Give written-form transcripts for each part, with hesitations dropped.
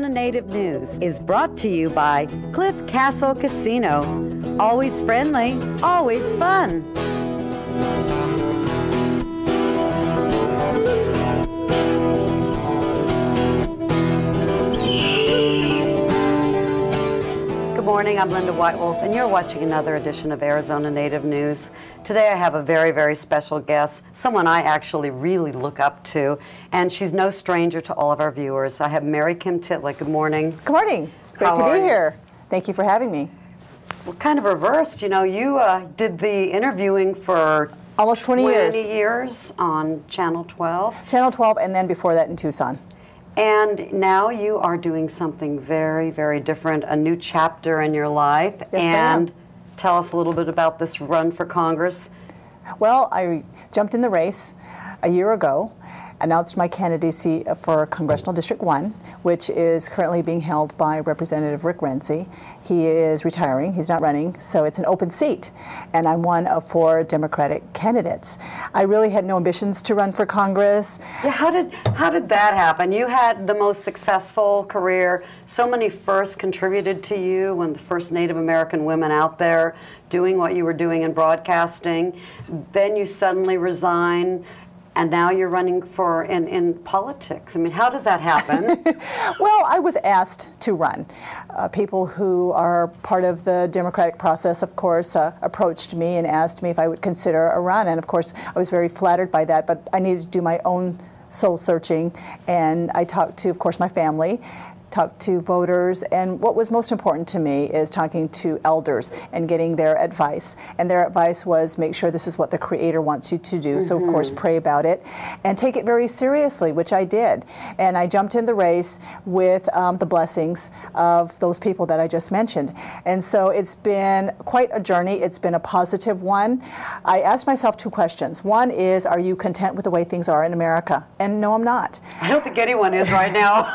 Arizona Native News is brought to you by Cliff Castle Casino. Always friendly, always fun. Good morning, I'm Linda Whitewolf, and you're watching another edition of Arizona Native News. Today I have a very, very special guest, someone I actually really look up to, and she's no stranger to all of our viewers. I have Mary Kim Titla. Good morning. Good morning. It's great to be here. Thank you for having me. Well, kind of reversed. You know, you did the interviewing for almost 20 years on Channel 12. Channel 12, and then before that in Tucson. And now you are doing something very, very different, a new chapter in your life. Yes, and tell us a little bit about this run for Congress. Well, I jumped in the race a year ago, announced my candidacy for Congressional District 1, which is currently being held by Representative Rick Renzi. He is retiring, he's not running, so it's an open seat, and I'm one of 4 Democratic candidates. I really had no ambitions to run for Congress. Yeah, how did that happen? You had the most successful career, so many firsts contributed to you, when the first Native American women out there doing what you were doing in broadcasting. Then you suddenly resign, and now you're running for in politics. I mean, how does that happen? Well, I was asked to run. People who are part of the democratic process, of course, approached me and asked me if I would consider a run. And of course, I was very flattered by that, but I needed to do my own soul searching. And I talked to, of course, my family, talked to voters, and what was most important to me is talking to elders and getting their advice. And their advice was, make sure this is what the Creator wants you to do. So of course, pray about it and take it very seriously, which I did. And I jumped in the race with the blessings of those people that I just mentioned. And so it's been quite a journey. It's been a positive one. I asked myself 2 questions. One is, are you content with the way things are in America? And no, I'm not. I don't think anyone is right now.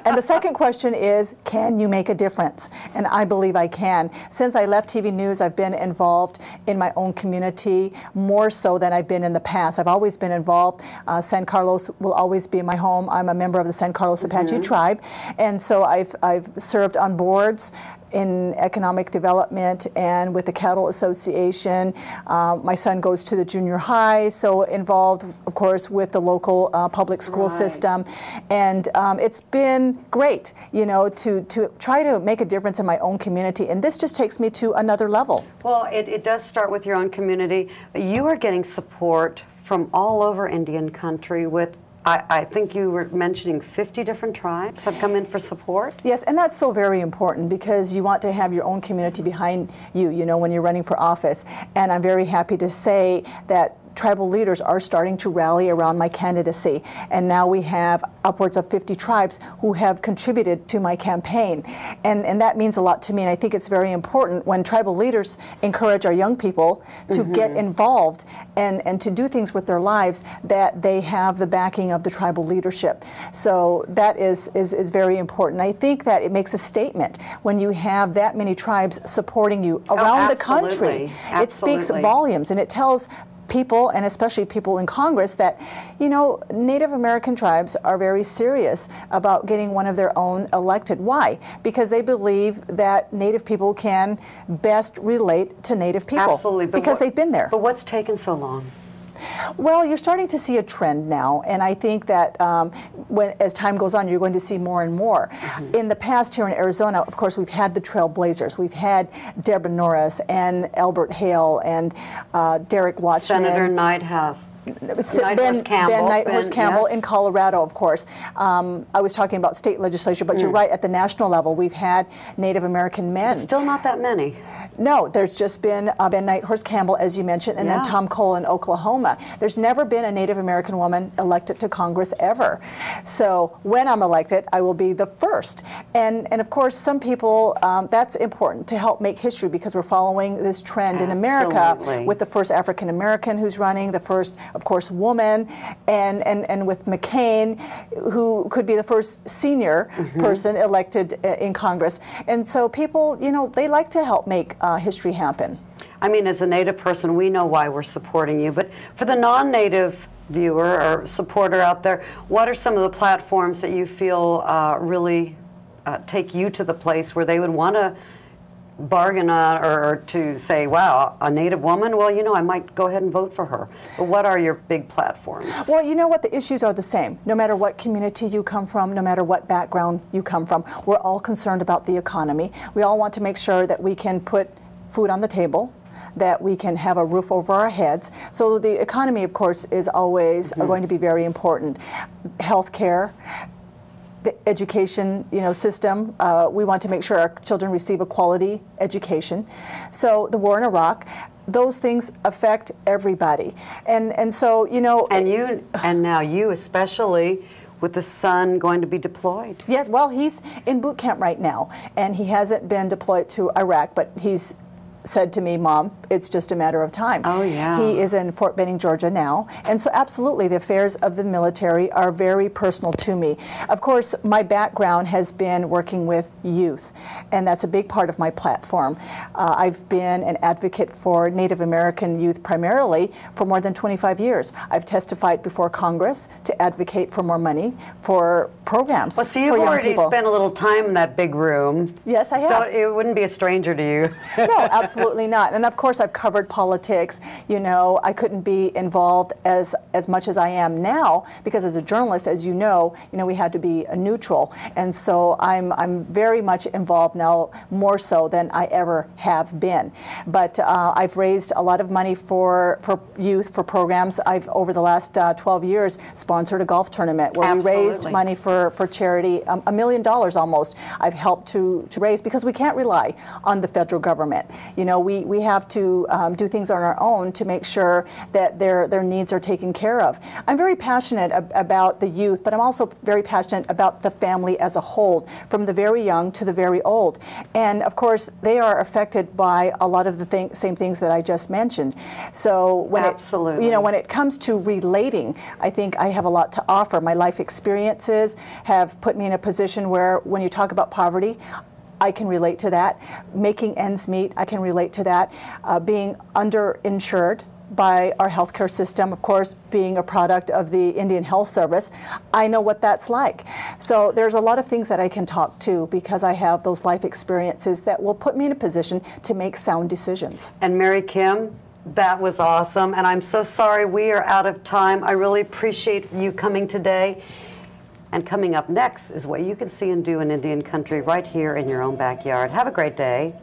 And the second question is, can you make a difference? And I believe I can. Since I left TV news, I've been involved in my own community more so than I've been in the past. I've always been involved. San Carlos will always be my home. I'm a member of the San Carlos Apache tribe, and so I've served on boards in economic development and with the Cattle Association. My son goes to the junior high, so involved, of course, with the local public school system. And it's been great, you know, to try to make a difference in my own community. And this just takes me to another level. Well, it does start with your own community. You are getting support from all over Indian country with, I think you were mentioning 50 different tribes have come in for support? Yes, and that's so very important because you want to have your own community behind you, you know, when you're running for office. And I'm very happy to say that tribal leaders are starting to rally around my candidacy. And now we have upwards of 50 tribes who have contributed to my campaign. And that means a lot to me. And I think it's very important when tribal leaders encourage our young people to get involved and to do things with their lives, that they have the backing of the tribal leadership. So that is very important. I think that it makes a statement when you have that many tribes supporting you around the country. Absolutely. It speaks volumes, and it tells people, and especially people in Congress, that, you know, Native American tribes are very serious about getting one of their own elected. Why? Because they believe that Native people can best relate to Native people. Absolutely. Because they've been there. But what's taken so long? Well, you're starting to see a trend now, and I think that as time goes on, you're going to see more and more. In the past here in Arizona, of course, we've had the Trailblazers. We've had Deborah Norris and Albert Hale and Derek Watchman. Senator Nighthorse. Ben Nighthorse Campbell in Colorado, of course. I was talking about state legislature, but you're right, at the national level, we've had Native American men. But still not that many. No, there's just been Ben Nighthorse Campbell, as you mentioned, and then Tom Cole in Oklahoma. There's never been a Native American woman elected to Congress ever. So when I'm elected, I will be the first. And of course, some people, that's important to help make history, because we're following this trend in America with the first African American who's running, the first, of course, woman, and with McCain, who could be the first senior person elected in Congress. And so people, you know, they like to help make history happen. I mean, as a Native person, we know why we're supporting you, but for the non-Native viewer or supporter out there, what are some of the platforms that you feel really take you to the place where they would want to bargain on, or to say, wow, a Native woman, well, you know, I might go ahead and vote for her. But what are your big platforms? Well, you know what, the issues are the same. No matter what community you come from, no matter what background you come from, we're all concerned about the economy. We all want to make sure that we can put food on the table, that we can have a roof over our heads. So the economy, of course, is always going to be very important. Healthcare, the education, system. We want to make sure our children receive a quality education. So the war in Iraq, those things affect everybody, and so and now you especially, with the son going to be deployed. Yes, well, he's in boot camp right now, and he hasn't been deployed to Iraq, but he's said to me, Mom, it's just a matter of time. Oh, yeah. He is in Fort Benning, Georgia now. And so absolutely, the affairs of the military are very personal to me. Of course, my background has been working with youth, and that's a big part of my platform. I've been an advocate for Native American youth primarily for more than 25 years. I've testified before Congress to advocate for more money for programs for young people. Well, so you've already spent a little time in that big room. Yes, I have. So it wouldn't be a stranger to you. No, absolutely not. And of course, I've covered politics. I couldn't be involved as much as I am now because as a journalist, as you know, we had to be neutral. And so I'm very much involved now, more so than I ever have been. But I've raised a lot of money for youth, for programs. I've, over the last 12 years, sponsored a golf tournament where Absolutely. we raised money for charity, $1 million almost. I've helped to raise, because we can't rely on the federal government. We have to do things on our own to make sure that their needs are taken care of. I'm very passionate about the youth, but I'm also very passionate about the family as a whole, from the very young to the very old. And of course, they are affected by a lot of the same things that I just mentioned. So when Absolutely. when it comes to relating, I think I have a lot to offer. My life experiences have put me in a position where when you talk about poverty, I can relate to that. Making ends meet, I can relate to that. Being underinsured by our healthcare system, of course, being a product of the Indian Health Service, I know what that's like. So there's a lot of things that I can talk to because I have those life experiences that will put me in a position to make sound decisions. And Mary Kim, that was awesome. And I'm so sorry we are out of time. I really appreciate you coming today. And coming up next is what you can see and do in Indian country right here in your own backyard. Have a great day.